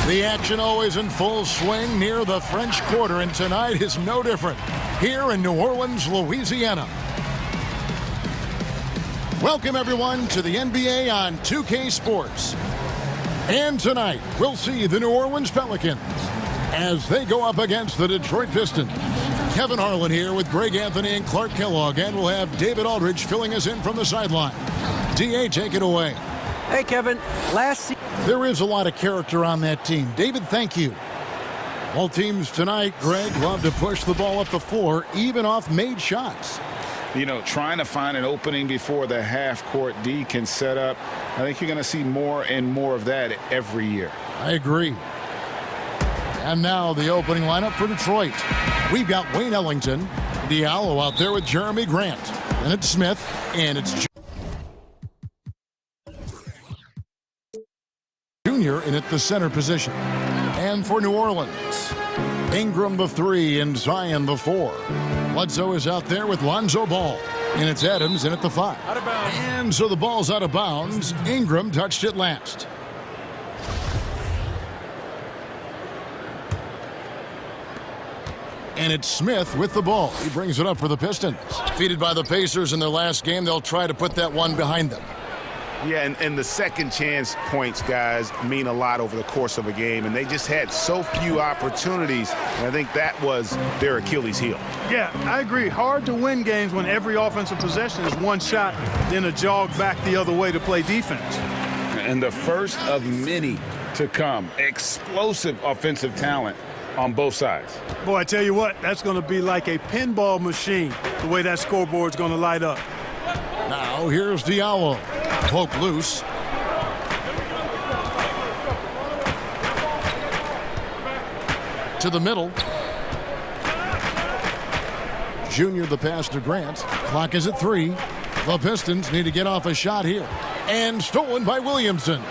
The action always in full swing near the French Quarter, and tonight is no different here in New Orleans, Louisiana. Welcome, everyone, to the NBA on 2K Sports. And tonight, we'll see the New Orleans Pelicans as they go up against the Detroit Pistons. Kevin Harlan here with Greg Anthony and Clark Kellogg, and we'll have David Aldridge filling us in from the sideline. D.A., take it away. Hey, Kevin. Last season, there is a lot of character on that team. David, thank you. All teams tonight, Greg, love to push the ball up the floor, even off made shots. You know, trying to find an opening before the half-court D can set up. I think you're going to see more and more of that every year. I agree. And now the opening lineup for Detroit. We've got Wayne Ellington, Diallo out there with Jeremy Grant. And it's Smith, and it's Junior in at the center position. And for New Orleans, Ingram the 3 and Zion the 4. Bledsoe is out there with Lonzo Ball. And it's Adams in at the 5. Out of bounds. And so the ball's out of bounds. Ingram touched it last. And it's Smith with the ball. He brings it up for the Pistons. Defeated by the Pacers in their last game, they'll try to put that one behind them. Yeah, and the second chance points, guys, mean a lot over the course of a game, and they just had so few opportunities, and I think that was their Achilles heel. Yeah, I agree. Hard to win games when every offensive possession is one shot, then a jog back the other way to play defense. And the first of many to come. Explosive offensive talent on both sides. Boy, I tell you what, that's going to be like a pinball machine, the way that scoreboard's going to light up. Now here's Diallo. Poke loose. To the middle. Junior the pass to Grant. Clock is at 3. The Pistons need to get off a shot here. And stolen by Williamson.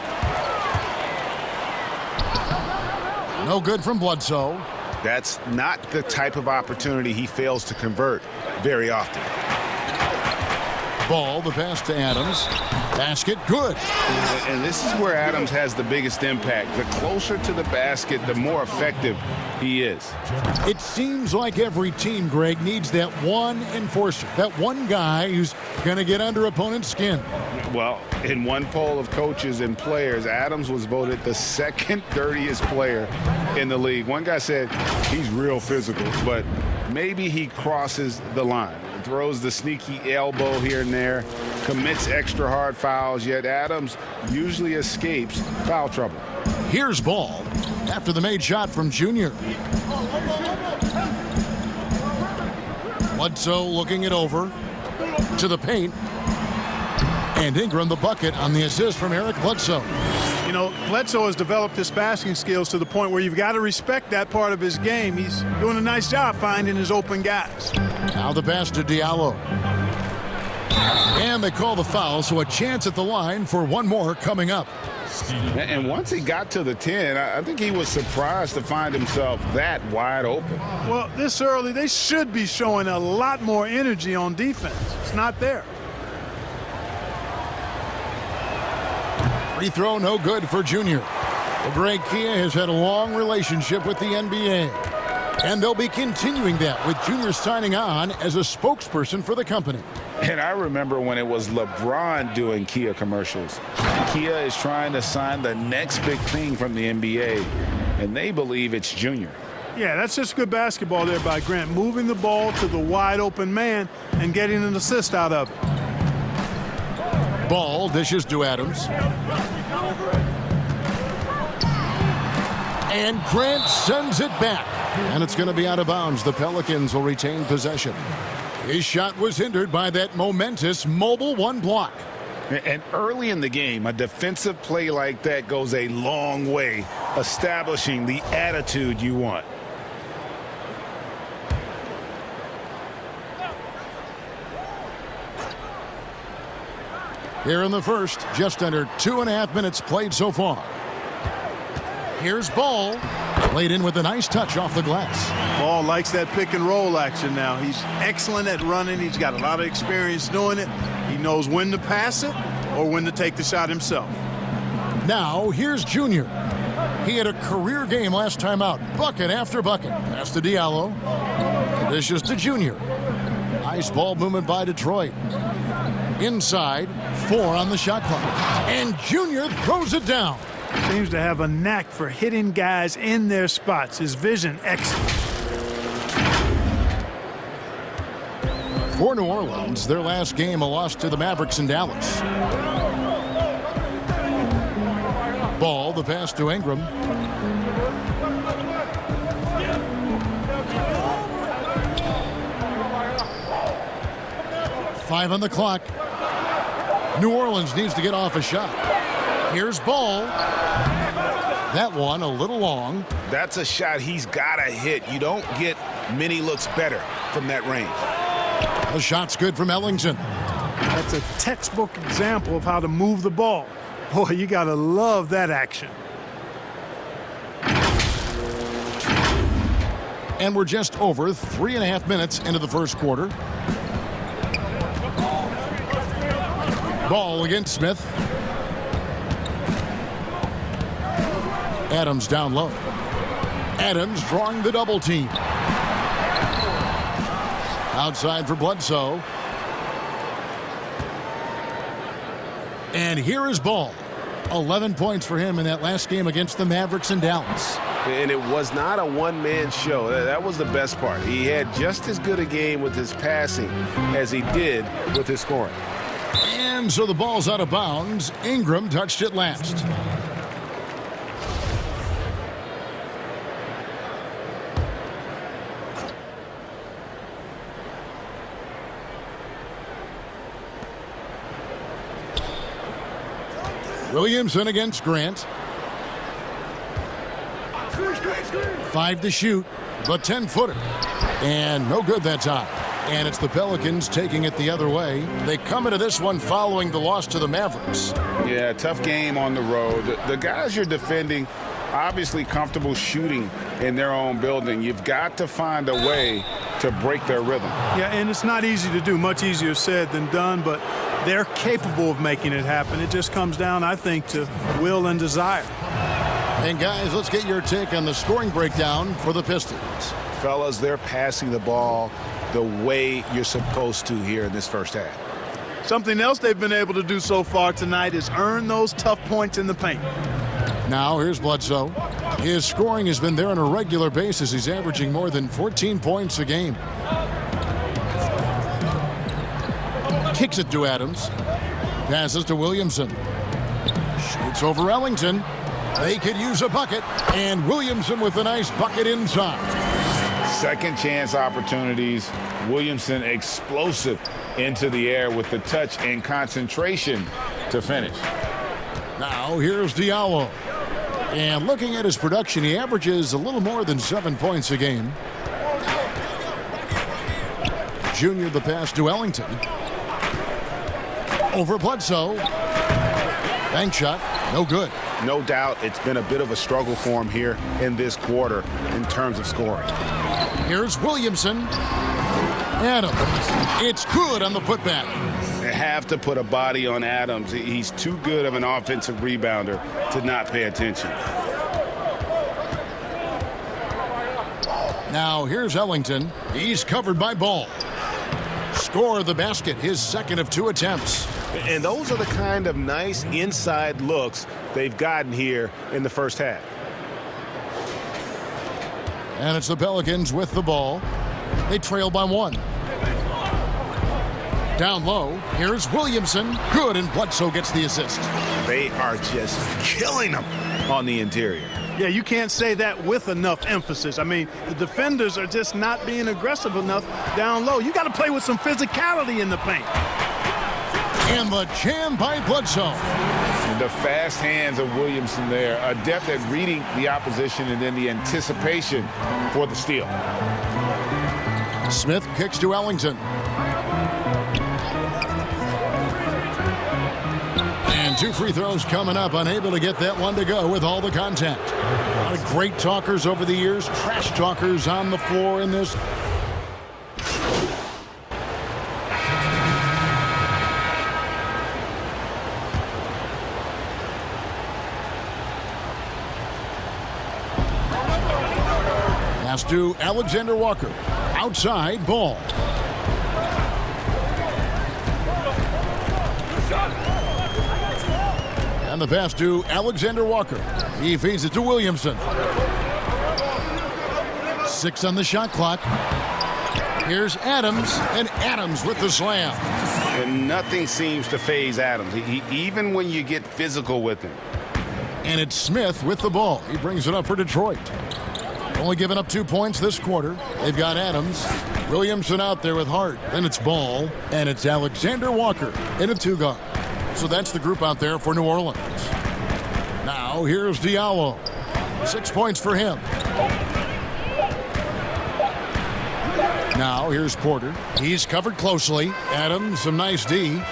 No good from Bledsoe. That's not the type of opportunity he fails to convert very often. Ball, the pass to Adams. Basket, good. And this is where Adams has the biggest impact. The closer to the basket, the more effective he is. It seems like every team, Greg, needs that one enforcer, that one guy who's going to get under opponent's skin. Well, in one poll of coaches and players, Adams was voted the second dirtiest player in the league. One guy said he's real physical, but maybe he crosses the line. Throws the sneaky elbow here and there, commits extra hard fouls, yet Adams usually escapes foul trouble. Here's Ball after the made shot from Junior. Bledsoe looking it over to the paint. And Ingram the bucket on the assist from Eric Bledsoe. You know, Bledsoe has developed his passing skills to the point where you've got to respect that part of his game. He's doing a nice job finding his open guys. Now the pass to Diallo. And they call the foul, so a chance at the line for one more coming up. And once he got to the 10, I think he was surprised to find himself that wide open. Well, this early, they should be showing a lot more energy on defense. It's not there. Free throw no good for Junior. Well, Greg Kia has had a long relationship with the NBA. And they'll be continuing that with Junior signing on as a spokesperson for the company. And I remember when it was LeBron doing Kia commercials. Kia is trying to sign the next big thing from the NBA, and they believe it's Junior. Yeah, that's just good basketball there by Grant, moving the ball to the wide open man and getting an assist out of it. Ball dishes to Adams. And Grant sends it back. And it's going to be out of bounds. The Pelicans will retain possession. His shot was hindered by that momentous mobile one block. And early in the game, a defensive play like that goes a long way, establishing the attitude you want. Here in the first, just under 2.5 minutes played so far. Here's Ball. Played in with a nice touch off the glass. Ball likes that pick and roll action now. He's excellent at running. He's got a lot of experience doing it. He knows when to pass it or when to take the shot himself. Now here's Junior. He had a career game last time out. Bucket after bucket. Pass to Diallo. Dishes to Junior. Nice ball movement by Detroit. Inside, 4 on the shot clock. And Junior throws it down. Seems to have a knack for hitting guys in their spots. His vision excellent. For New Orleans, their last game, a loss to the Mavericks in Dallas. Ball, the pass to Ingram. Five on the clock. New Orleans needs to get off a shot. Here's Ball. That one a little long. That's a shot he's got to hit. You don't get many looks better from that range. The shot's good from Ellington. That's a textbook example of how to move the ball. Boy, you got to love that action. And we're just over 3.5 minutes into the first quarter. Ball against Smith. Adams down low. Adams drawing the double team. Outside for Bledsoe. And here is Ball. 11 points for him in that last game against the Mavericks in Dallas. And it was not a one-man show. That was the best part. He had just as good a game with his passing as he did with his scoring. And so the ball's out of bounds. Ingram touched it last. Williamson against Grant. 5 to shoot, but 10-footer. And no good that time. And it's the Pelicans taking it the other way. They come into this one following the loss to the Mavericks. Yeah, tough game on the road. The guys you're defending, obviously comfortable shooting in their own building. You've got to find a way to break their rhythm. Yeah, and it's not easy to do. Much easier said than done, but they're capable of making it happen. It just comes down, I think, to will and desire. And guys, let's get your take on the scoring breakdown for the Pistons. Fellas, they're passing the ball the way you're supposed to here in this first half. Something else they've been able to do so far tonight is earn those tough points in the paint. Now here's Bledsoe. His scoring has been there on a regular basis. He's averaging more than 14 points a game. Kicks it to Adams. Passes to Williamson. Shoots over Ellington. They could use a bucket. And Williamson with a nice bucket inside. Second chance opportunities. Williamson explosive into the air with the touch and concentration to finish. Now here's Diallo. And looking at his production, he averages a little more than 7 points a game. Junior the pass to Ellington. Over Bledsoe. Bank shot, no good. No doubt it's been a bit of a struggle for him here in this quarter in terms of scoring. Here's Williamson. Adams. It's good on the putback. They have to put a body on Adams. He's too good of an offensive rebounder to not pay attention. Now here's Ellington. He's covered by Ball. Score the basket, his second of 2 attempts. And those are the kind of nice inside looks they've gotten here in the first half. And it's the Pelicans with the ball. They trail by 1. Down low, here's Williamson. Good, and Bledsoe gets the assist. They are just killing them on the interior. Yeah, you can't say that with enough emphasis. I mean, the defenders are just not being aggressive enough down low. You got to play with some physicality in the paint. And the jam by Bledsoe. The fast hands of Williamson there, adept at reading the opposition and then the anticipation for the steal. Smith kicks to Ellington. And 2 free throws coming up, unable to get that one to go with all the contact. A lot of great talkers over the years, trash talkers on the floor in this. Pass to Alexander Walker. Outside ball. And the pass to Alexander Walker. He feeds it to Williamson. 6 on the shot clock. Here's Adams, and Adams with the slam. And nothing seems to faze Adams, even when you get physical with him. And it's Smith with the ball. He brings it up for Detroit. Only giving up 2 points this quarter. They've got Adams, Williamson out there with Hart. Then it's Ball, and it's Alexander Walker in a 2-guard. So that's the group out there for New Orleans. Now here's Diallo. 6 points for him. Now here's Porter. He's covered closely. Adams, some nice D.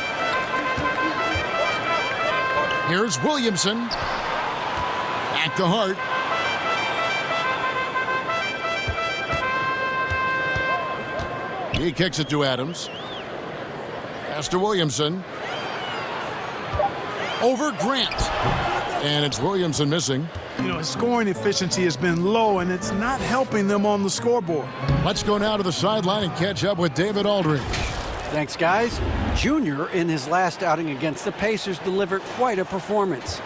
Here's Williamson. Back to Hart. He kicks it to Adams. Pass to Williamson. Over Grant. And it's Williamson missing. You know, his scoring efficiency has been low, and it's not helping them on the scoreboard. Let's go now to the sideline and catch up with David Aldridge. Thanks, guys. Junior, in his last outing against the Pacers, delivered quite a performance.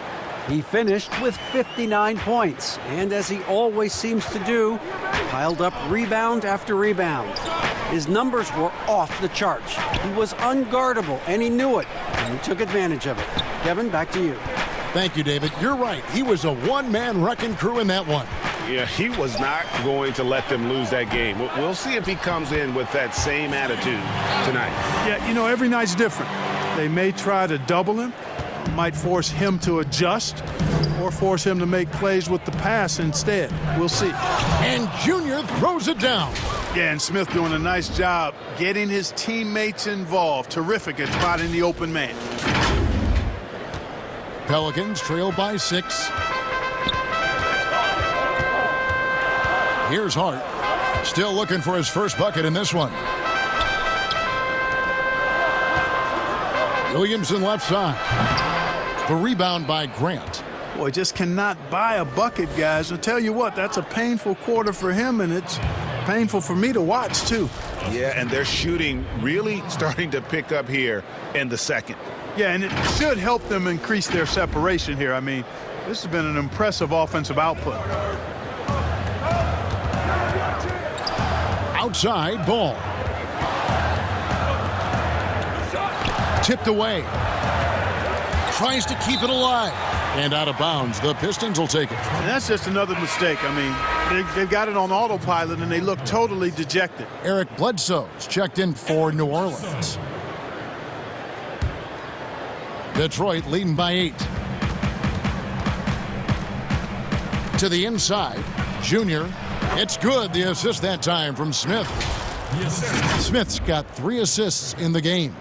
He finished with 59 points, and as he always seems to do, piled up rebound after rebound. His numbers were off the charts. He was unguardable, and he knew it, and he took advantage of it. Kevin, back to you. Thank you, David. You're right. He was a one-man wrecking crew in that one. Yeah, he was not going to let them lose that game. We'll see if he comes in with that same attitude tonight. Yeah, you know, every night's different. They may try to double him, might force him to adjust, or force him to make plays with the pass instead. We'll see. And Junior throws it down. Yeah, and Smith doing a nice job getting his teammates involved. Terrific at spotting the open man. Pelicans trail by 6. Here's Hart. Still looking for his first bucket in this one. Williamson left side. The rebound by Grant. Boy, just cannot buy a bucket, guys. I'll tell you what, that's a painful quarter for him, and it's painful for me to watch, too. Yeah, and their shooting really starting to pick up here in the second. Yeah, and it should help them increase their separation here. I mean, this has been an impressive offensive output. Outside ball. Tipped away. Tries to keep it alive. And out of bounds. The Pistons will take it. And that's just another mistake. I mean, they've got it on autopilot, and they look totally dejected. Eric Bledsoe's checked in for New Orleans. Detroit leading by 8. To the inside. Junior. It's good. The assist that time from Smith. Smith's got 3 assists in the game.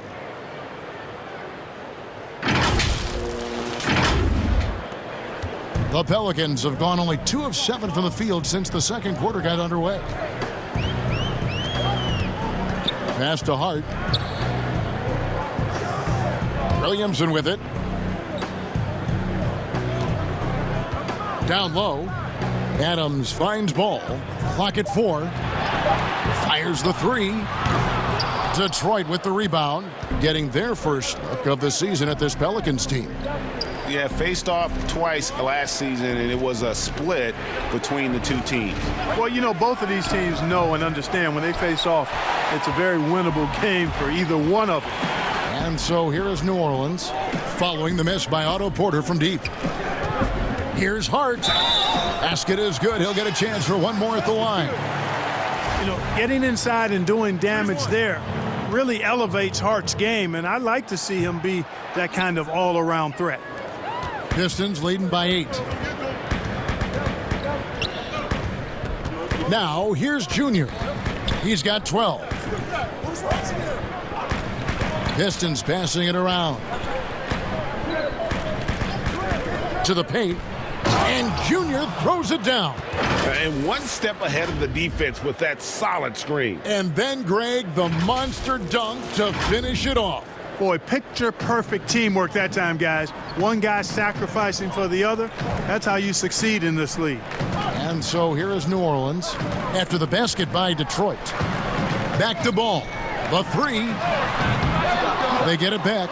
The Pelicans have gone only 2 of 7 from the field since the second quarter got underway. Pass to Hart. Williamson with it. Down low. Adams finds Ball. Clock at 4. Fires the 3. Detroit with the rebound. Getting their first look of the season at this Pelicans team. Yeah, faced off twice last season, and it was a split between the 2 teams. Well, you know, both of these teams know and understand when they face off, it's a very winnable game for either one of them. And so here is New Orleans, following the miss by Otto Porter from deep. Here's Hart. Basket is good. He'll get a chance for one more at the line. You know, getting inside and doing damage there really elevates Hart's game, and I like to see him be that kind of all-around threat. Pistons leading by 8. Now, here's Junior. He's got 12. Pistons passing it around. To the paint. And Junior throws it down. And one step ahead of the defense with that solid screen. And then, Greg, the monster dunk to finish it off. Boy, picture-perfect teamwork that time, guys. One guy sacrificing for the other. That's how you succeed in this league. And so here is New Orleans after the basket by Detroit. Back to ball. The three. They get it back.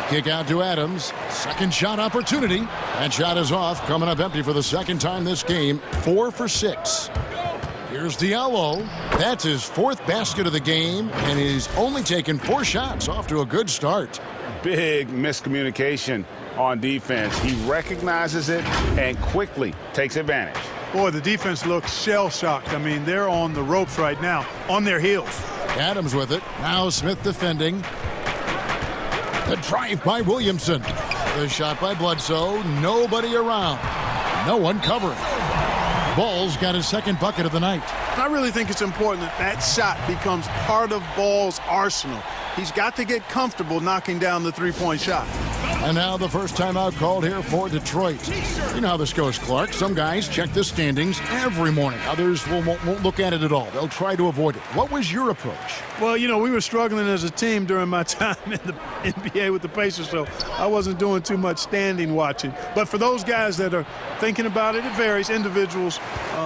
Kick out to Adams. Second shot opportunity. That shot is off. Coming up empty for the second time this game. 4 for 6. Here's Diallo. That's his 4th basket of the game, and he's only taken 4 shots. Off to a good start. Big miscommunication on defense. He recognizes it and quickly takes advantage. Boy, the defense looks shell-shocked. I mean, they're on the ropes right now, on their heels. Adams with it. Now Smith defending. The drive by Williamson. The shot by Bledsoe. Nobody around. No one covering. Ball's got his 2nd bucket of the night. I really think it's important that that shot becomes part of Ball's arsenal. He's got to get comfortable knocking down the three-point shot. And now the first timeout called here for Detroit. You know how this goes, Clark. Some guys check the standings every morning. Others won't look at it at all. They'll try to avoid it. What was your approach? Well, you know, we were struggling as a team during my time in the NBA with the Pacers, so I wasn't doing too much standing watching. But for those guys that are thinking about it, it varies. Individuals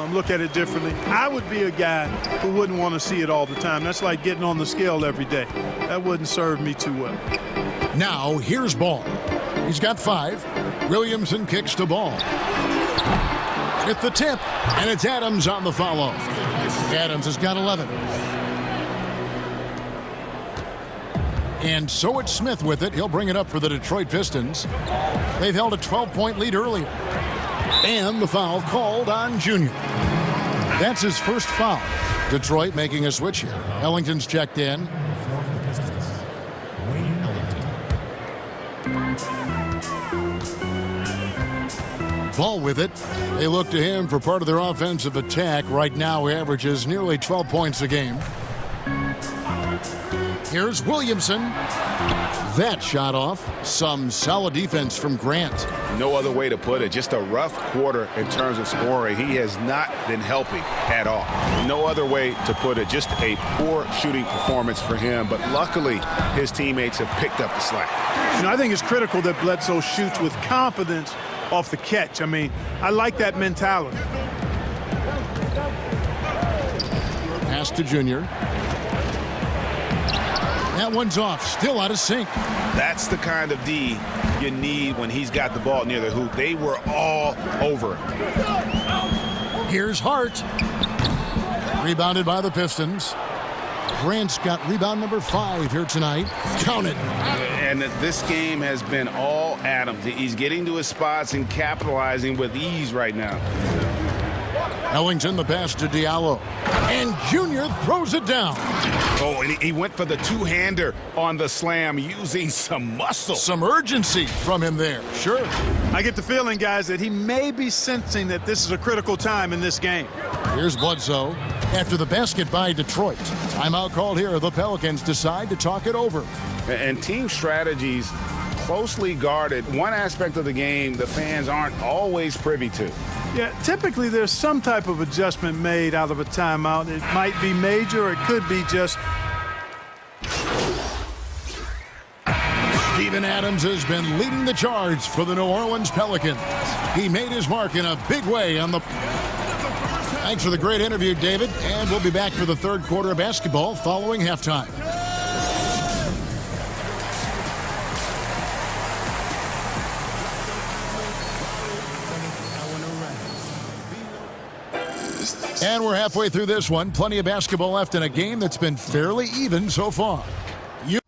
look at it differently. I would be a guy who wouldn't want to see it all the time. That's like getting on the scale every day. That wouldn't serve me too well. Now, here's Ball. He's got 5. Williamson kicks to Ball. At the tip, and it's Adams on the follow. Adams has got 11. And so it's Smith with it. He'll bring it up for the Detroit Pistons. They've held a 12-point lead earlier. And the foul called on Junior. That's his first foul. Detroit making a switch here. Ellington's checked in. Ball with it. They look to him for part of their offensive attack. Right now, he averages nearly 12 points a game. Here's Williamson. That shot off. Some solid defense from Grant. No other way to put it. Just a rough quarter in terms of scoring. He has not been helping at all. No other way to put it. Just a poor shooting performance for him. But luckily, his teammates have picked up the slack. You know, I think it's critical that Bledsoe shoots with confidence off the catch. I mean, I like that mentality. Pass to Junior. That one's off. Still out of sync. That's the kind of D you need when he's got the ball near the hoop. They were all over him. Here's Hart. Rebounded by the Pistons. Grant's got rebound number 5 here tonight. Count it. And this game has been all Adams. He's getting to his spots and capitalizing with ease right now. Ellington the pass to Diallo. And Junior throws it down. Oh, and he went for the two-hander on the slam using some muscle. Some urgency from him there. Sure. I get the feeling, guys, that he may be sensing that this is a critical time in this game. Here's Bledsoe. After the basket by Detroit. Timeout called here. The Pelicans decide to talk it over. And team strategies closely guarded. One aspect of the game the fans aren't always privy to. Yeah, typically there's some type of adjustment made out of a timeout. It might be major or it could be just... Steven Adams has been leading the charge for the New Orleans Pelicans. He made his mark in a big way on the... Thanks for the great interview, David. And we'll be back for the third quarter of basketball following halftime. And we're halfway through this one. Plenty of basketball left in a game that's been fairly even so far. You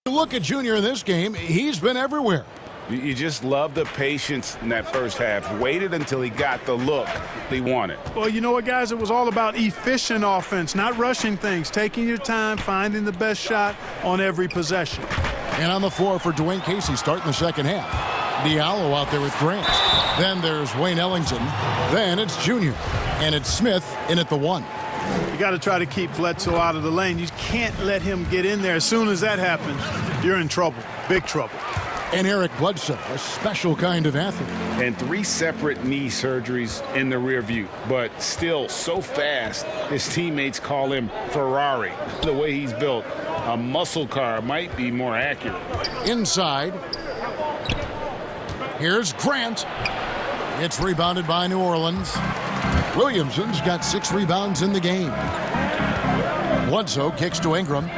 look at Junior in this game, he's been everywhere. You just love the patience in that first half. Waited until he got the look he wanted. Well, you know what, guys? It was all about efficient offense, not rushing things, taking your time, finding the best shot on every possession. And on the floor for Dwayne Casey starting the second half. Diallo out there with Grant. Then there's Wayne Ellington. Then it's Junior. And it's Smith in at the 1. You got to try to keep Bledsoe out of the lane. You can't let him get in there. As soon as that happens, you're in trouble. Big trouble. And Eric Bledsoe, a special kind of athlete. And 3 separate knee surgeries in the rear view, but still so fast, his teammates call him Ferrari. The way he's built, a muscle car might be more accurate. Inside. Here's Grant. It's rebounded by New Orleans. Williamson's got 6 rebounds in the game. Bledsoe kicks to Ingram.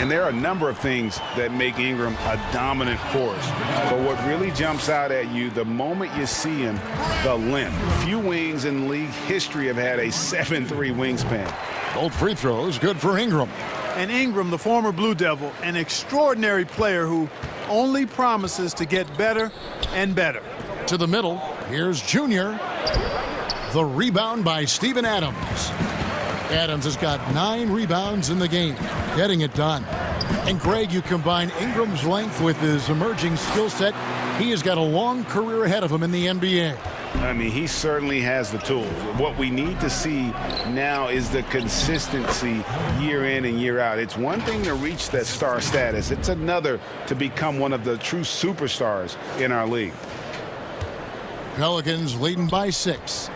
And there are a number of things that make Ingram a dominant force. But what really jumps out at you the moment you see him, the length. Few wings in league history have had a 7'3" wingspan. Both free throws good for Ingram. And Ingram, the former Blue Devil, an extraordinary player who only promises to get better and better. To the middle, here's Junior. The rebound by Steven Adams. Adams has got 9 rebounds in the game, getting it done. And Greg, you combine Ingram's length with his emerging skill set, he has got a long career ahead of him in the NBA. I mean, he certainly has the tools. What we need to see now is the consistency year in and year out. It's one thing to reach that star status. It's another to become one of the true superstars in our league. Pelicans leading by 6.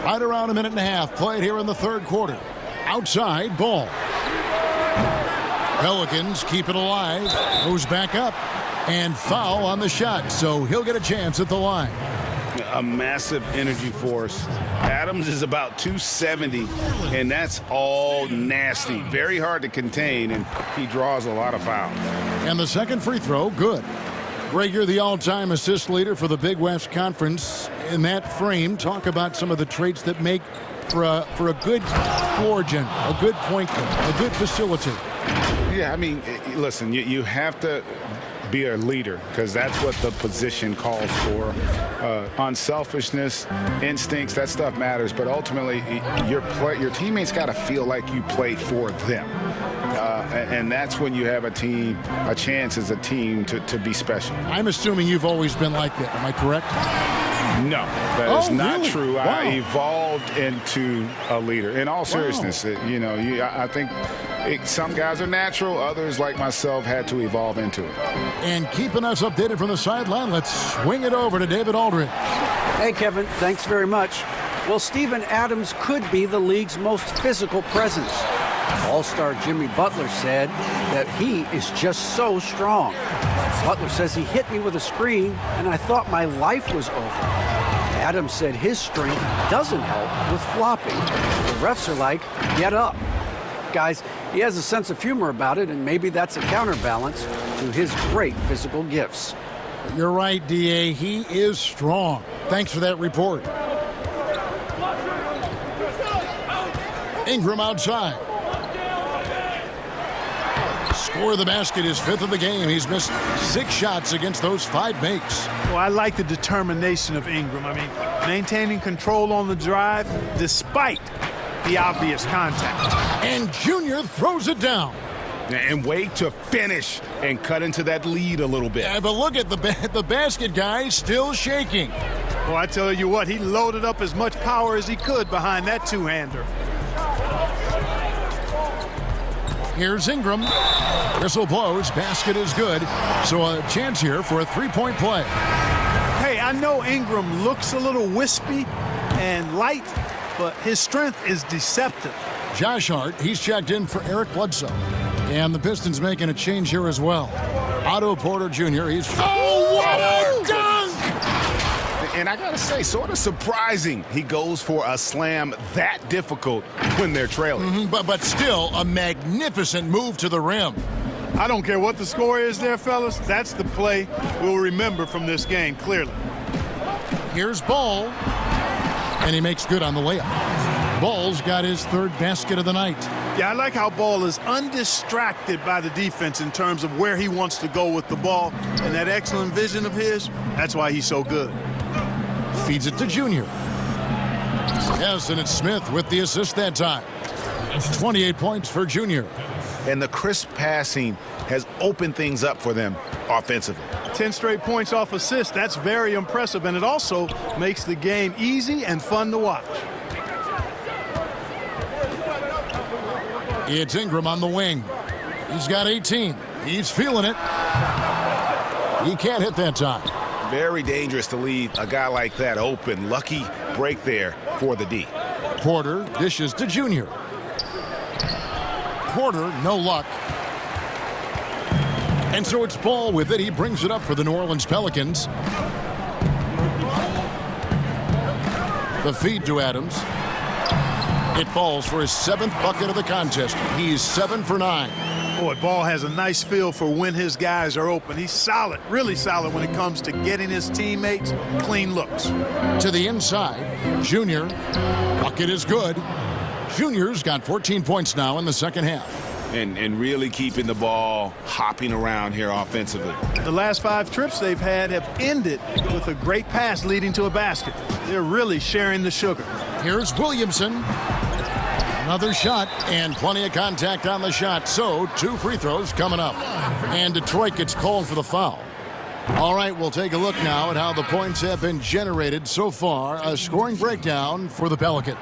Right around a minute and a half played here in the third quarter. Outside, Ball. Pelicans keep it alive. Goes back up. And foul on the shot, so he'll get a chance at the line. A massive energy force. Adams is about 270, and that's all nasty. Very hard to contain, and he draws a lot of fouls. And the second free throw, good. Greg, you're the all-time assist leader for the Big West Conference. In that frame, talk about some of the traits that make for a good floor general, a good point guard, a good facilitator. Yeah, I mean, listen, you have to be a leader because that's what the position calls for. Unselfishness, instincts, that stuff matters, but ultimately your teammates got to feel like you played for them. And that's when you have a chance as a team to be special. I'm assuming you've always been like that. Am I correct? No, that is not really? true. Wow. I evolved into a leader. In all seriousness, I think some guys are natural. Others, like myself, had to evolve into it. And keeping us updated from the sideline, let's swing it over to David Aldridge. Hey, Kevin, thanks very much. Well, Steven Adams could be the league's most physical presence. All-star Jimmy Butler said that he is just so strong. Butler says he hit me with a screen, and I thought my life was over. Adams said his strength doesn't help with flopping. The refs are like, get up. Guys, he has a sense of humor about it, and maybe that's a counterbalance to his great physical gifts. You're right, D.A. He is strong. Thanks for that report. Ingram outside. Score of the basket is 5th of the game. He's missed 6 shots against those 5 makes. Well, I like the determination of Ingram. I mean, maintaining control on the drive despite the obvious contact. And Junior throws it down. And wait to finish and cut into that lead a little bit. Yeah, but look at the basket guy still shaking. Well, I tell you what, he loaded up as much power as he could behind that two-hander. Here's Ingram. Whistle blows. Basket is good. So a chance here for a 3-point play. Hey, I know Ingram looks a little wispy and light, but his strength is deceptive. Josh Hart, he's checked in for Eric Bledsoe. And the Pistons making a change here as well. Otto Porter Jr., he's... Oh, what a dunk! And I gotta say, sort of surprising he goes for a slam that difficult when they're trailing. But still a magnificent move to the rim. I don't care what the score is there, fellas. That's the play we'll remember from this game, clearly. Here's Ball. And he makes good on the layup. Ball's got his 3rd basket of the night. Yeah, I like how Ball is undistracted by the defense in terms of where he wants to go with the ball. And that excellent vision of his, that's why he's so good. Feeds it to Junior. Yes, and it's Smith with the assist that time. 28 points for Junior. And the crisp passing has opened things up for them offensively. 10 straight points off assists. That's very impressive, and it also makes the game easy and fun to watch. It's Ingram on the wing. He's got 18. He's feeling it. He can't hit that time. Very dangerous to leave a guy like that open. Lucky break there for the D. Porter dishes to Junior. Porter, no luck. And so it's Ball with it. He brings it up for the New Orleans Pelicans. The feed to Adams. It falls for his 7th bucket of the contest. He's 7 for 9. Boy, Ball has a nice feel for when his guys are open. He's solid, really solid when it comes to getting his teammates clean looks. To the inside, Junior. Bucket is good. Junior's got 14 points now in the second half. And really keeping the ball hopping around here offensively. The last 5 trips they've had have ended with a great pass leading to a basket. They're really sharing the sugar. Here's Williamson. Another shot and plenty of contact on the shot. So 2 free throws coming up. And Detroit gets called for the foul. All right, we'll take a look now at how the points have been generated so far. A scoring breakdown for the Pelicans.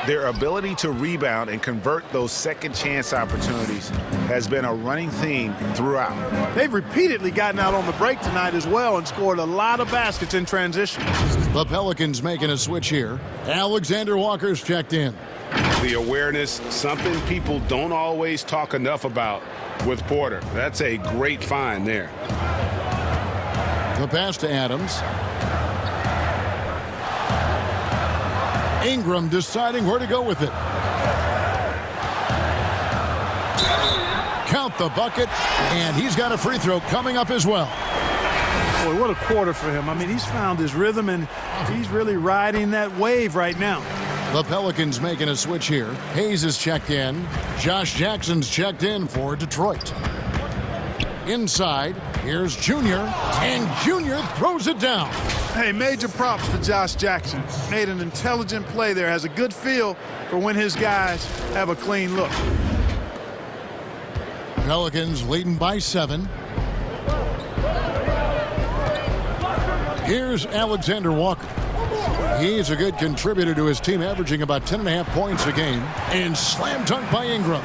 Their ability to rebound and convert those second chance opportunities has been a running theme throughout. They've repeatedly gotten out on the break tonight as well and scored a lot of baskets in transition. The Pelicans making a switch here. Alexander Walker's checked in. The awareness, something people don't always talk enough about with Porter. That's a great find there. The pass to Adams. Ingram deciding where to go with it. Count the bucket, and he's got a free throw coming up as well. Boy, what a quarter for him. I mean, he's found his rhythm, and he's really riding that wave right now. The Pelicans making a switch here. Hayes is checked in. Josh Jackson's checked in for Detroit. Inside, here's Junior, and Junior throws it down. Hey, major props to Josh Jackson. Made an intelligent play there, has a good feel for when his guys have a clean look. Pelicans leading by 7. Here's Alexander Walker. He's a good contributor to his team, averaging about 10.5 points a game. And slam dunk by Ingram.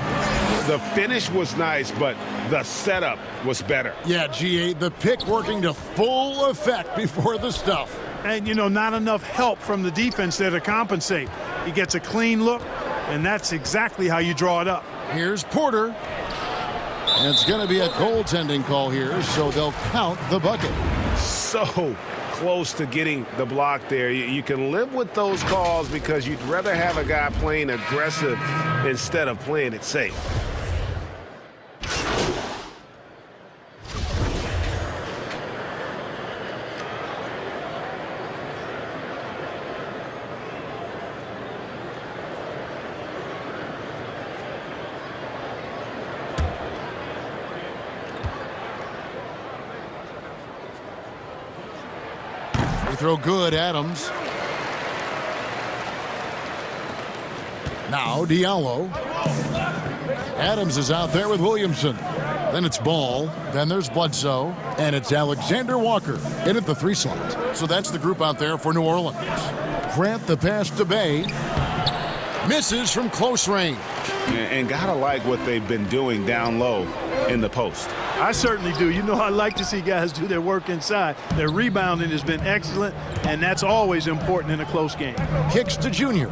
The finish was nice, but the setup was better. Yeah, GA, the pick working to full effect before the stuff. And, you know, not enough help from the defense there to compensate. He gets a clean look, and that's exactly how you draw it up. Here's Porter. And it's going to be a goaltending call here, so they'll count the bucket. So close to getting the block there. You can live with those calls because you'd rather have a guy playing aggressive instead of playing it safe. Throw good, Adams. Now Diallo. Adams is out there with Williamson. Then it's Ball. Then there's Bledsoe. And it's Alexander Walker in at the 3 slot. So that's the group out there for New Orleans. Grant the pass to Bay. Misses from close range. And gotta like what they've been doing down low in the post. I certainly do. You know, I like to see guys do their work inside. Their rebounding has been excellent, and that's always important in a close game. Kicks to Junior.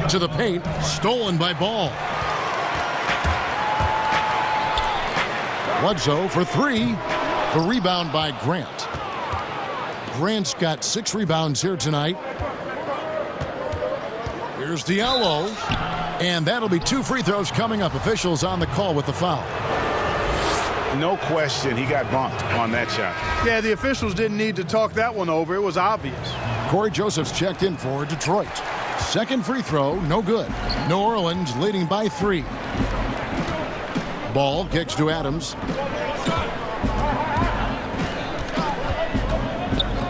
To the paint. Stolen by Ball. Bledsoe for 3. The rebound by Grant. Grant's got 6 rebounds here tonight. Here's Diallo. And that'll be 2 free throws coming up. Officials on the call with the foul. No question, he got bumped on that shot. Yeah, the officials didn't need to talk that one over. It was obvious. Corey Joseph's checked in for Detroit. Second free throw, no good. New Orleans leading by 3. Ball kicks to Adams.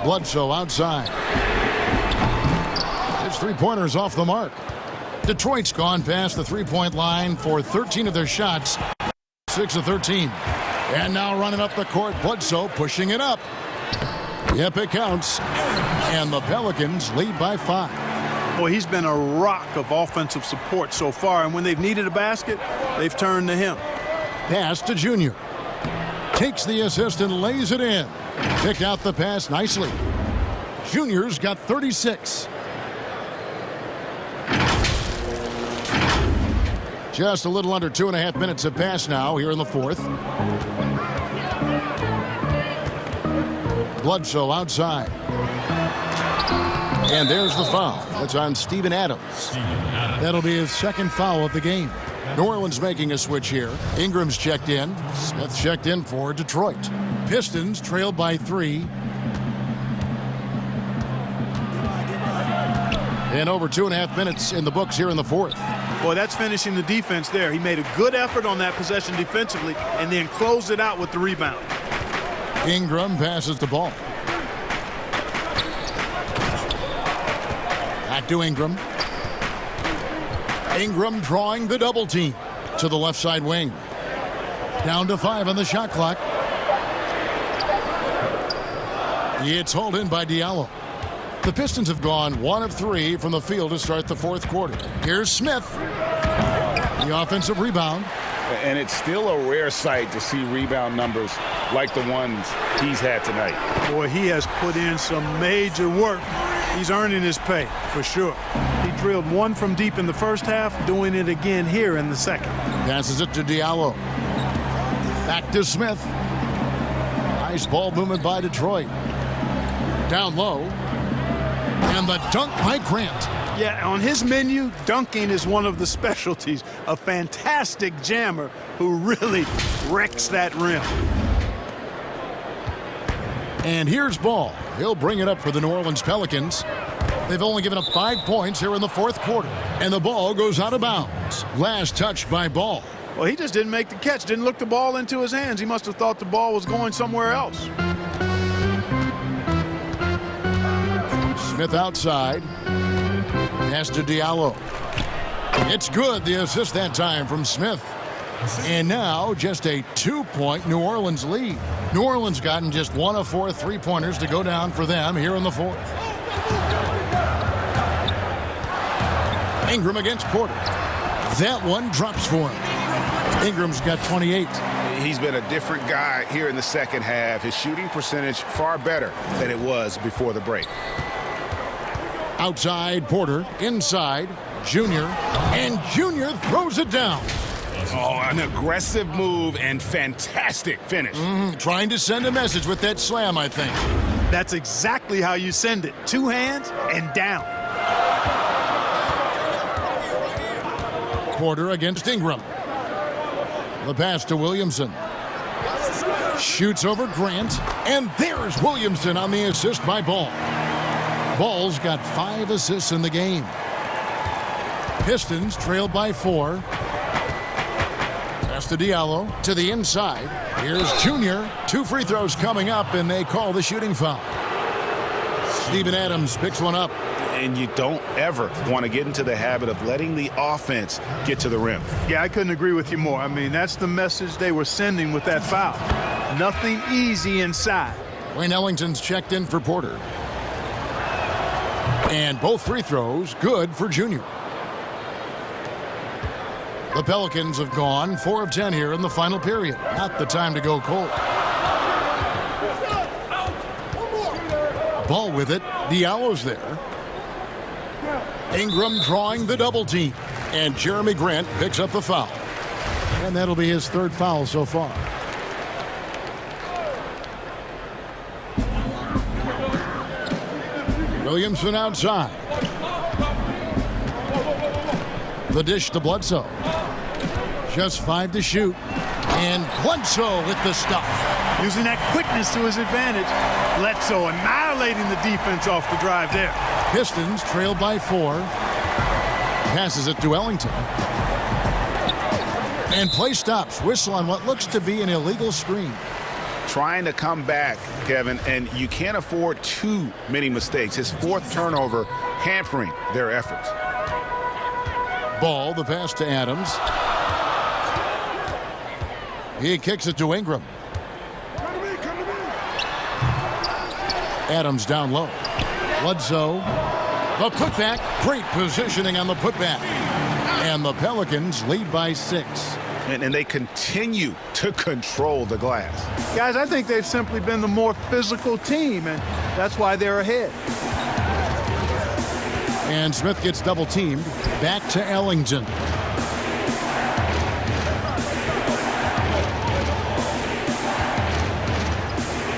Bledsoe outside. His three-pointer's off the mark. Detroit's gone past the three-point line for 13 of their shots. 6 of 13. And now running up the court, Bledsoe pushing it up. Yep, it counts. And the Pelicans lead by 5. Boy, he's been a rock of offensive support so far, and when they've needed a basket, they've turned to him. Pass to Junior. Takes the assist and lays it in. Picked out the pass nicely. Junior's got 36. Just a little under 2.5 minutes have passed now here in the fourth. Bledsoe outside. And there's the foul. That's on Steven Adams. That'll be his second foul of the game. New Orleans making a switch here. Ingram's checked in. Smith checked in for Detroit. Pistons trailed by 3. And over 2.5 minutes in the books here in the fourth. Boy, that's finishing the defense there. He made a good effort on that possession defensively and then closed it out with the rebound. Ingram passes the ball. Back to Ingram. Ingram drawing the double team to the left side wing. Down to 5 on the shot clock. It's hauled in by Diallo. The Pistons have gone 1 of 3 from the field to start the fourth quarter. Here's Smith. The offensive rebound. And it's still a rare sight to see rebound numbers like the ones he's had tonight. Boy, he has put in some major work. He's earning his pay, for sure. He drilled 1 from deep in the first half, doing it again here in the second. Passes it to Diallo. Back to Smith. Nice ball movement by Detroit. Down low. And the dunk by Grant. Yeah, on his menu, dunking is one of the specialties. A fantastic jammer who really wrecks that rim. And here's Ball. He'll bring it up for the New Orleans Pelicans. They've only given up 5 points here in the fourth quarter. And the ball goes out of bounds. Last touch by Ball. Well, he just didn't make the catch, didn't look the ball into his hands. He must have thought the ball was going somewhere else. Smith outside. Pass to Diallo. It's good. The assist that time from Smith. And now just a 2-point New Orleans lead. New Orleans gotten just 1 of 4 3-pointers to go down for them here in the fourth. Ingram against Porter. That one drops for him. Ingram's got 28. He's been a different guy here in the second half. His shooting percentage far better than it was before the break. Outside Porter, inside Junior, and Junior throws it down. Oh, an aggressive move and fantastic finish. Trying to send a message with that slam, I think. That's exactly how you send it. 2 hands and down. Porter against Ingram. The pass to Williamson. Shoots over Grant, and there's Williamson on the assist by Ball. Ball's got 5 assists in the game. Pistons trailed by 4. Pass to Diallo to the inside. Here's Junior. 2 free throws coming up, and they call the shooting foul. Steven Adams picks one up. And you don't ever want to get into the habit of letting the offense get to the rim. Yeah, I couldn't agree with you more. I mean, that's the message they were sending with that foul. Nothing easy inside. Wayne Ellington's checked in for Porter. And both free throws good for Junior. The Pelicans have gone 4 of 10 here in the final period. Not the time to go cold. Ball with it. Diallo's there. Ingram drawing the double team. And Jeremy Grant picks up the foul. And that'll be his 3rd foul so far. Williamson outside. The dish to Bledsoe. Just 5 to shoot. And Bledsoe with the stuff. Using that quickness to his advantage. Bledsoe annihilating the defense off the drive there. Pistons trailed by 4. Passes it to Ellington. And play stops. Whistle on what looks to be an illegal screen. Trying to come back, Kevin, and you can't afford too many mistakes. His 4th turnover hampering their efforts. Ball, the pass to Adams. He kicks it to Ingram. Adams down low. Bledsoe The putback, great positioning on the putback. And the Pelicans lead by 6. And they continue to control the glass. Guys, I think they've simply been the more physical team, and that's why they're ahead. And Smith gets double teamed. Back to Ellington.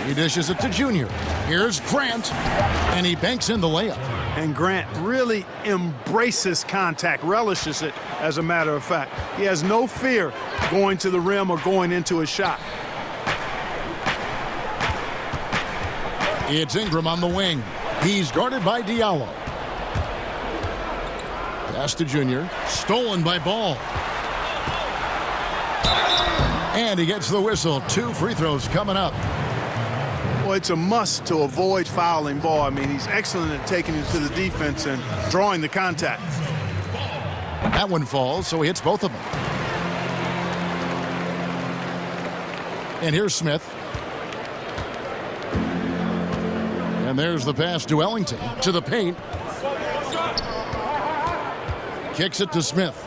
He dishes it to Junior. Here's Grant, and he banks in the layup. And Grant really embraces contact, relishes it, as a matter of fact. He has no fear going to the rim or going into a shot. It's Ingram on the wing. He's guarded by Diallo. Pass to Junior. Stolen by Ball. And he gets the whistle. 2 free throws coming up. Well, it's a must to avoid fouling Ball. I mean, he's excellent at taking it to the defense and drawing the contact. That one falls, so he hits both of them. And here's Smith. And there's the pass to Ellington. To the paint. Kicks it to Smith.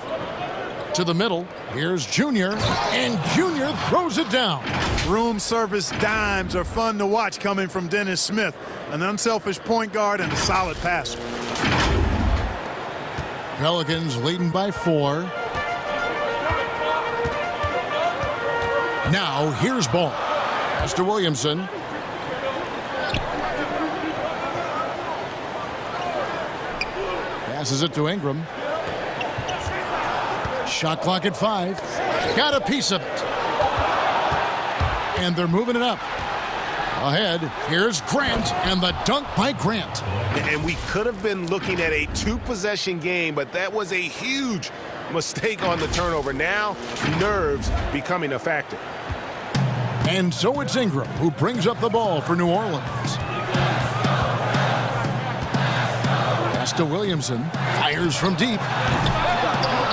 To the middle. Here's Junior. And Junior throws it down. Room service dimes are fun to watch coming from Dennis Smith. An unselfish point guard and a solid passer. Pelicans leading by 4. Now here's Ball. Pass to Williamson. Passes it to Ingram. Shot clock at 5. Got a piece of it. And they're moving it up. Ahead, here's Grant, and the dunk by Grant. And we could have been looking at a 2-possession game, but that was a huge mistake on the turnover. Now, nerves becoming a factor. And so it's Ingram who brings up the ball for New Orleans. Pass to Williamson. Fires from deep.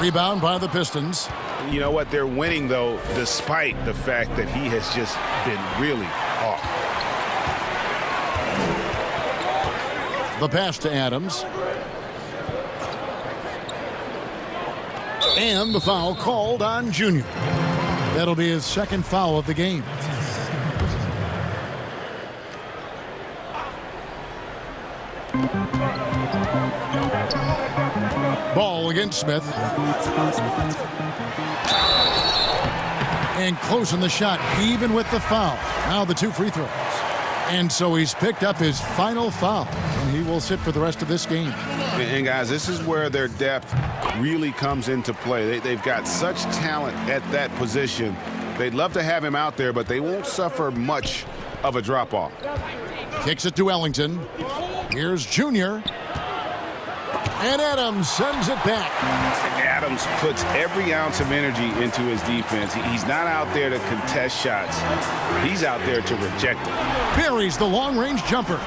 Rebound by the Pistons. You know what? They're winning, though, despite the fact that he has just been really off. The pass to Adams. And the foul called on Junior. That'll be his second foul of the game. Ball against Smith. And closing the shot, even with the foul. Now the 2 free throws. And so he's picked up his final foul, and he will sit for the rest of this game. And guys, this is where their depth really comes into play. They've got such talent at that position. They'd love to have him out there, but they won't suffer much of a drop-off. Kicks it to Ellington. Here's Junior. And Adams sends it back. Adams puts every ounce of energy into his defense. He's not out there to contest shots. He's out there to reject it. Buries the long-range jumper.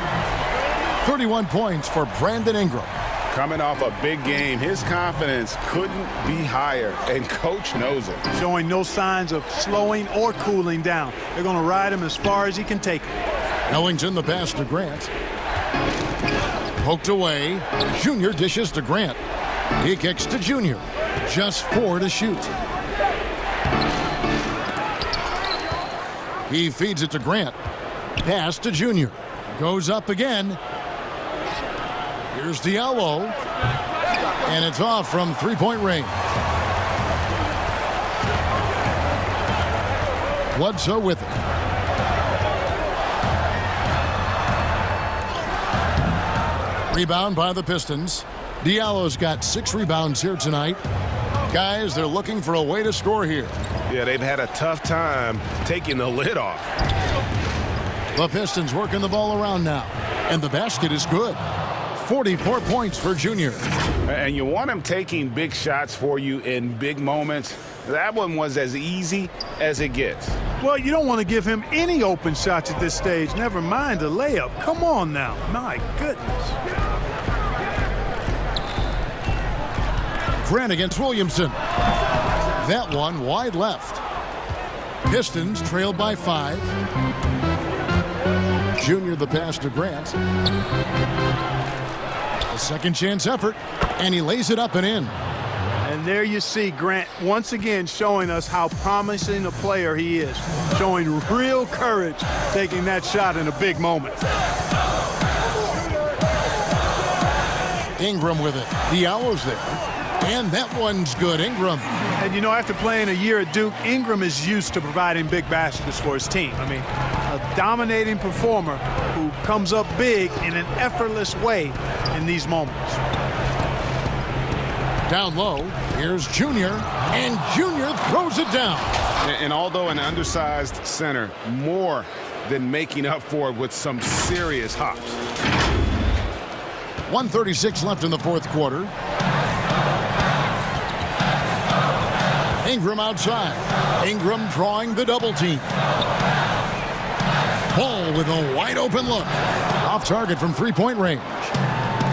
31 points for Brandon Ingram. Coming off a big game, his confidence couldn't be higher, and Coach knows it. Showing no signs of slowing or cooling down. They're going to ride him as far as he can take him. Ellington the pass to Grant. Poked away. Junior dishes to Grant. He kicks to Junior. Just 4 to shoot. He feeds it to Grant. Pass to Junior. Goes up again. Here's Diallo. And it's off from 3-point range. Bledsoe with it. Rebound by the Pistons. Diallo's got 6 rebounds here tonight. Guys, they're looking for a way to score here. Yeah, they've had a tough time taking the lid off. The Pistons working the ball around now. And the basket is good. 44 points for Junior. And you want him taking big shots for you in big moments. That one was as easy as it gets. Well, you don't want to give him any open shots at this stage. Never mind a layup. Come on now. My goodness. Grant against Williamson. That one wide left. Pistons trailed by 5. Junior the pass to Grant. A second chance effort, and he lays it up and in. And there you see Grant once again showing us how promising a player he is, showing real courage taking that shot in a big moment. Ingram with it. Diallo's there. And that one's good. Ingram. And, you know, after playing a year at Duke, Ingram is used to providing big baskets for his team. I mean, a dominating performer who comes up big in an effortless way in these moments. Down low, here's Junior, and Junior throws it down. And although an undersized center, more than making up for it with some serious hops. 1:36 left in the fourth quarter. Ingram outside. Ingram drawing the double team. Ball with a wide open look. Off target from three-point range.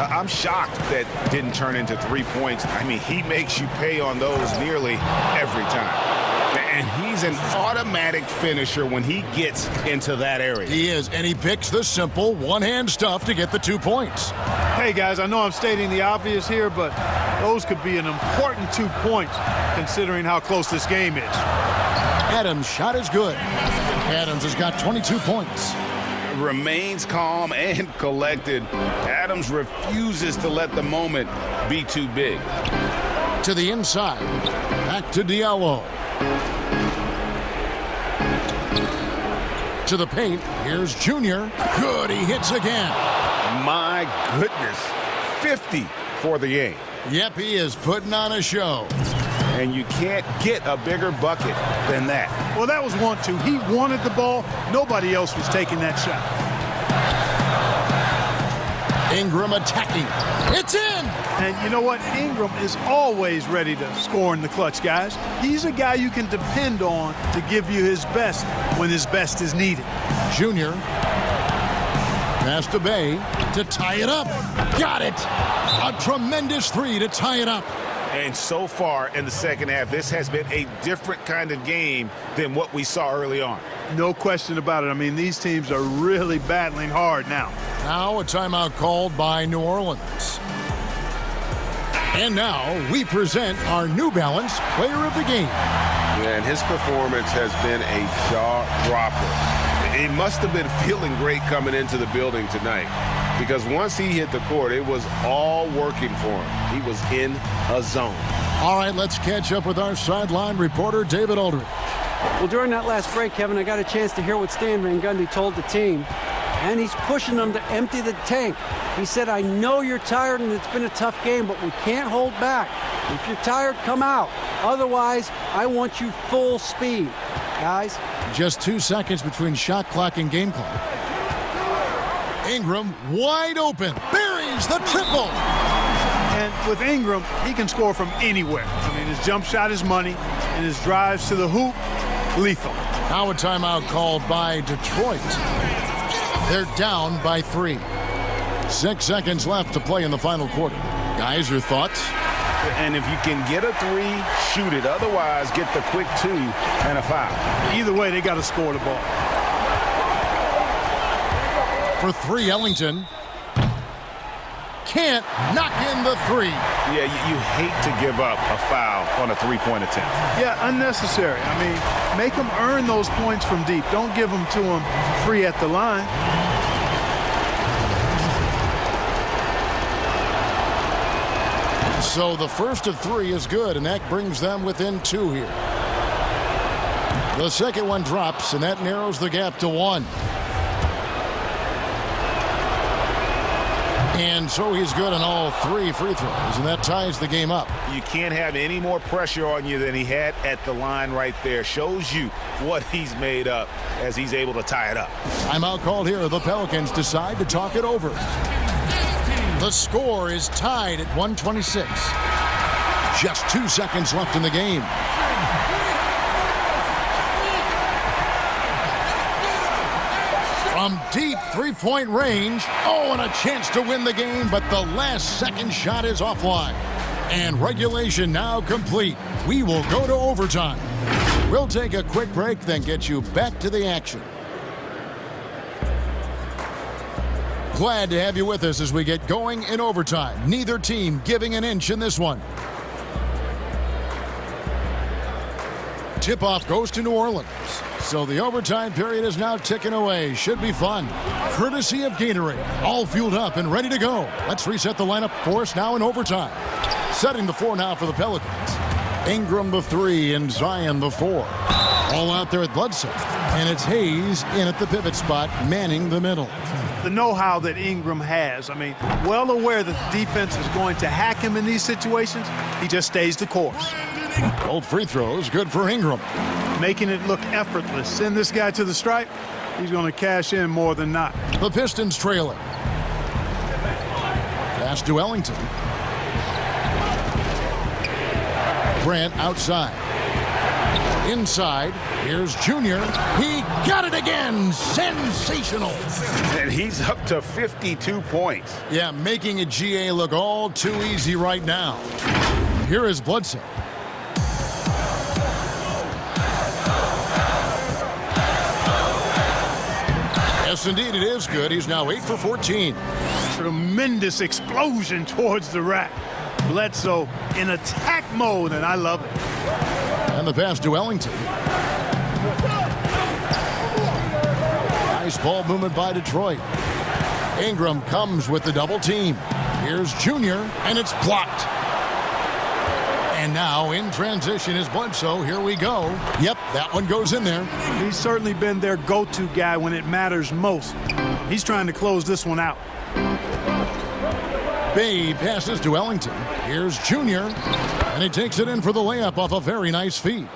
I'm shocked that didn't turn into 3 points. I mean, he makes you pay on those nearly every time. And he's an automatic finisher when he gets into that area. He is, and he picks the simple one-hand stuff to get the 2 points. Hey, guys, I know I'm stating the obvious here, but those could be an important 2 points considering how close this game is. Adams' shot is good. Adams has got 22 points. Remains calm and collected. Adams refuses to let the moment be too big. To the inside. Back to Diallo. To the paint. Here's Junior. Good. He hits again. My goodness. 50 for the game. Yep, he is putting on a show. And you can't get a bigger bucket than that. Well, that was 1-2. He wanted the ball. Nobody else was taking that shot. Ingram attacking. It's in! And you know what? Ingram is always ready to score in the clutch, guys. He's a guy you can depend on to give you his best when his best is needed. Junior. Pass to Bay to tie it up. Got it! A tremendous three to tie it up. And so far in the second half, this has been a different kind of game than what we saw early on. No question about it. I mean, these teams are really battling hard now. Now a timeout called by New Orleans. And now we present our New Balance Player of the Game. And his performance has been a jaw-dropper. He must have been feeling great coming into the building tonight, because once he hit the court, it was all working for him. He was in a zone. All right, let's catch up with our sideline reporter, David Aldridge. Well, during that last break, Kevin, I got a chance to hear what Stan Van Gundy told the team, and he's pushing them to empty the tank. He said, I know you're tired and it's been a tough game, but we can't hold back. If you're tired, come out. Otherwise, I want you full speed. Guys. Just 2 seconds between shot clock and game clock. Ingram wide open. Buries the triple. And with Ingram, he can score from anywhere. I mean, his jump shot is money, and his drives to the hoop, lethal. Now a timeout called by Detroit. They're down by 3. 6 seconds left to play in the final quarter. Guys, your thoughts? And if you can get a 3, shoot it. Otherwise, get the quick 2 and a foul. Either way, they got to score the ball. For 3, Ellington. Can't knock in the 3. Yeah, you hate to give up a foul on a 3-point attempt. Yeah, unnecessary. I mean, make them earn those points from deep. Don't give them to them free at the line. So the first of 3 is good, and that brings them within 2 here. The second one drops, and that narrows the gap to 1. And so he's good on all 3 free throws, and that ties the game up. You can't have any more pressure on you than he had at the line right there. Shows you what he's made up as he's able to tie it up. Timeout called here. The Pelicans decide to talk it over. The score is tied at 126. Just 2 seconds left in the game. From deep three-point range. Oh, and a chance to win the game, but the last second shot is offline. And regulation now complete. We will go to overtime. We'll take a quick break, then get you back to the action. Glad to have you with us as we get going in overtime. Neither team giving an inch in this one. Tip-off goes to New Orleans. So the overtime period is now ticking away. Should be fun. Courtesy of Gatorade. All fueled up and ready to go. Let's reset the lineup for us now in overtime. Setting the floor now for the Pelicans. Ingram the 3 and Zion the 4. All out there at Bledsoe. And it's Hayes in at the pivot spot, manning the middle. The know-how that Ingram has. I mean, well aware that the defense is going to hack him in these situations. He just stays the course. Both free throws, good for Ingram. Making it look effortless. Send this guy to the stripe. He's going to cash in more than not. The Pistons trailing. Pass to Ellington. Grant outside. Inside, here's Junior. He got it again. Sensational. And he's up to 52 points. Yeah, making a GA look all too easy right now. Here is Bledsoe. Yes, indeed, it is good. He's now 8 for 14. Tremendous explosion towards the rack. Bledsoe in attack mode, and I love it. And the pass to Ellington. Nice ball movement by Detroit. Ingram comes with the double team. Here's Junior, and it's blocked. And now in transition is Bledsoe. Here we go. Yep, that one goes in there. He's certainly been their go-to guy when it matters most. He's trying to close this one out. Bay passes to Ellington. Here's Junior, and he takes it in for the layup off a very nice feed.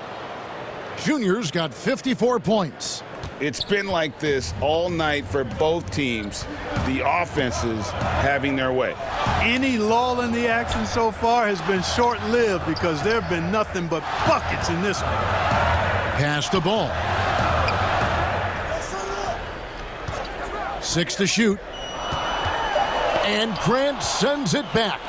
Junior's got 54 points. It's been like this all night for both teams. The offenses having their way. Any lull in the action so far has been short-lived because there have been nothing but buckets in this one. Pass the ball. 6 to shoot. And Grant sends it back.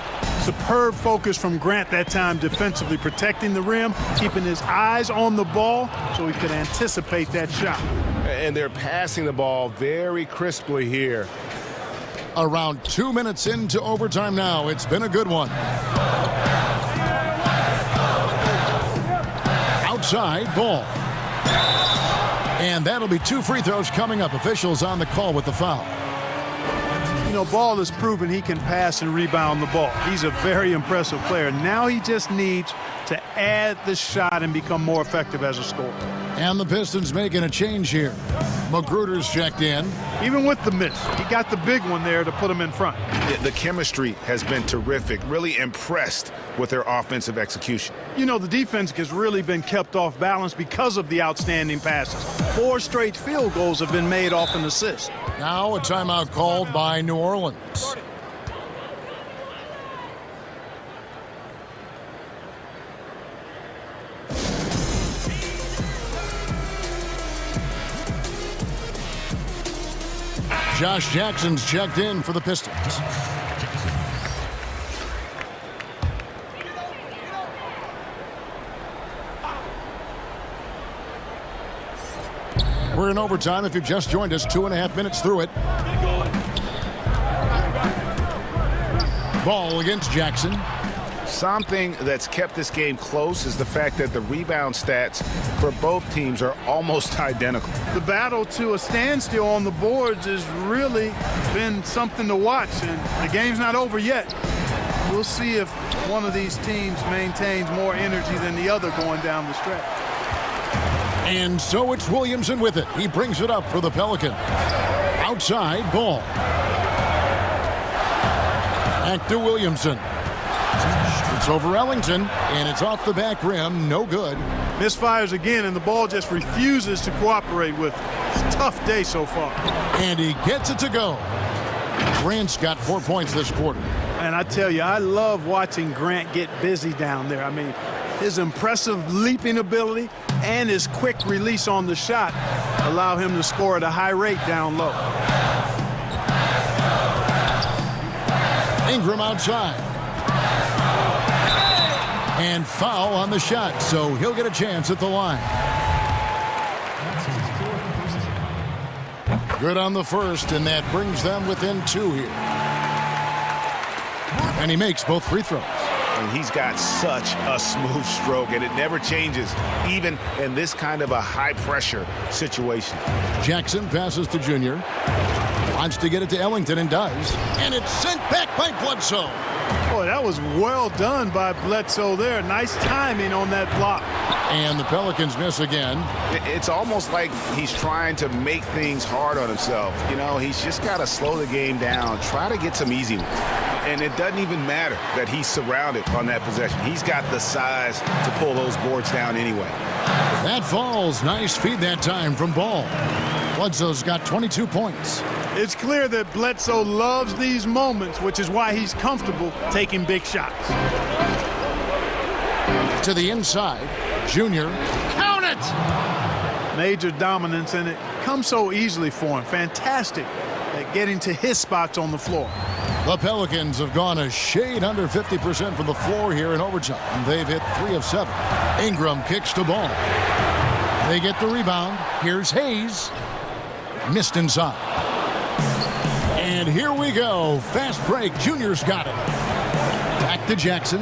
Superb focus from Grant that time defensively, protecting the rim, keeping his eyes on the ball so he could anticipate that shot. And they're passing the ball very crisply here. Around 2 minutes into overtime now. It's been a good one. Outside ball. And that'll be 2 free throws coming up. Officials on the call with the foul. You know, Ball has proven he can pass and rebound the ball. He's a very impressive player. Now he just needs to add the shot and become more effective as a scorer. And the Pistons making a change here. Magruder's checked in. Even with the miss, he got the big one there to put him in front. The chemistry has been terrific. Really impressed with their offensive execution. You know, the defense has really been kept off balance because of the outstanding passes. 4 straight field goals have been made off an assist. Now a timeout called by New Orleans. Josh Jackson's checked in for the Pistons. We're in overtime. If you've just joined us, 2.5 minutes through it. Ball against Jackson. Something that's kept this game close is the fact that the rebound stats for both teams are almost identical. The battle to a standstill on the boards has really been something to watch, and the game's not over yet. We'll see if one of these teams maintains more energy than the other going down the stretch. And so it's Williamson with it. He brings it up for the Pelicans. Outside ball. Back to Williamson. It's over Ellington, and it's off the back rim. No good. Misfires again, and the ball just refuses to cooperate with it. It's a tough day so far. And he gets it to go. Grant's got 4 points this quarter. And I tell you, I love watching Grant get busy down there. I mean, his impressive leaping ability and his quick release on the shot allow him to score at a high rate down low. Ingram outside. And foul on the shot, so he'll get a chance at the line. Good on the first, and that brings them within 2 here. And he makes both free throws. And he's got such a smooth stroke, and it never changes, even in this kind of a high-pressure situation. Jackson passes to Junior. Wants to get it to Ellington and does. And it's sent back by Bledsoe. Boy, that was well done by Bledsoe there. Nice timing on that block. And the Pelicans miss again. It's almost like he's trying to make things hard on himself. You know, he's just got to slow the game down, try to get some easy ones. And it doesn't even matter that he's surrounded on that possession. He's got the size to pull those boards down anyway. That falls. Nice feed that time from Ball. Bledsoe's got 22 points. It's clear that Bledsoe loves these moments, which is why he's comfortable taking big shots. To the inside, Junior. Count it! Major dominance, and it comes so easily for him. Fantastic at getting to his spots on the floor. The Pelicans have gone a shade under 50% from the floor here in overtime. They've hit 3 of 7. Ingram kicks the ball. They get the rebound. Here's Hayes. Missed inside. And here we go. Fast break. Junior's got it. Back to Jackson.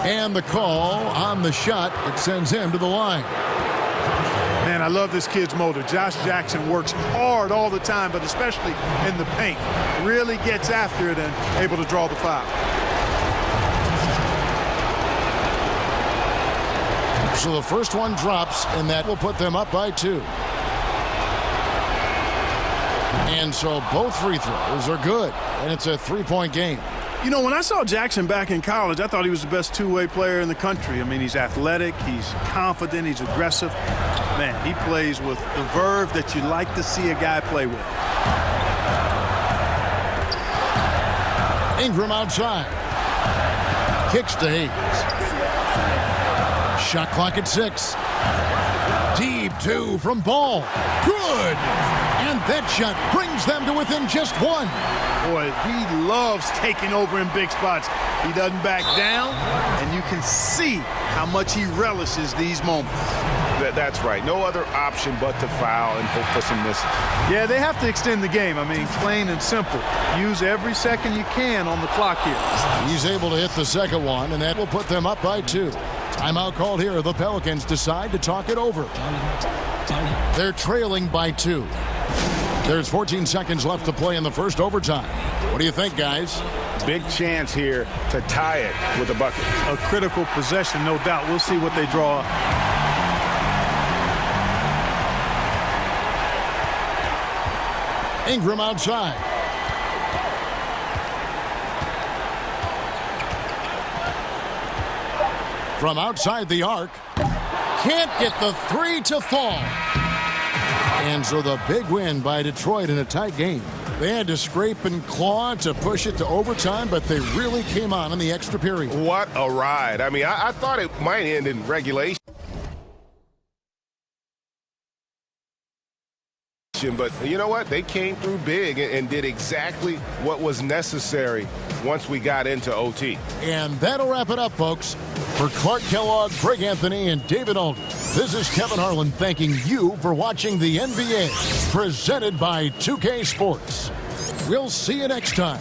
And the call on the shot. It sends him to the line. Man, I love this kid's motor. Josh Jackson works hard all the time, but especially in the paint. Really gets after it and able to draw the foul. So the first one drops, and that will put them up by 2. And so both free throws are good, and it's a 3-point game. You know, when I saw Jackson back in college, I thought he was the best two-way player in the country. I mean, he's athletic, he's confident, he's aggressive. Man, he plays with the verve that you like to see a guy play with. Ingram outside. Kicks to Hayes. Shot clock at 6. Deep 2 from Ball. Good! And that shot brings them to within just 1. Boy, he loves taking over in big spots. He doesn't back down, and you can see how much he relishes these moments. That's right. No other option but to foul and hope for some misses. Yeah, they have to extend the game. I mean, plain and simple. Use every second you can on the clock here. He's able to hit the second one, and that will put them up by 2. Timeout called here. The Pelicans decide to talk it over. They're trailing by 2. There's 14 seconds left to play in the first overtime. What do you think, guys? Big chance here to tie it with a bucket. A critical possession, no doubt. We'll see what they draw up. Ingram outside. From outside the arc. Can't get the 3 to fall. And so the big win by Detroit in a tight game. They had to scrape and claw to push it to overtime, but they really came on in the extra period. What a ride. I mean, I thought it might end in regulation. But you know what? They came through big and did exactly what was necessary once we got into OT. And that'll wrap it up, folks. For Clark Kellogg, Greg Anthony, and David Aldridge, this is Kevin Harlan thanking you for watching the NBA, presented by 2K Sports. We'll see you next time.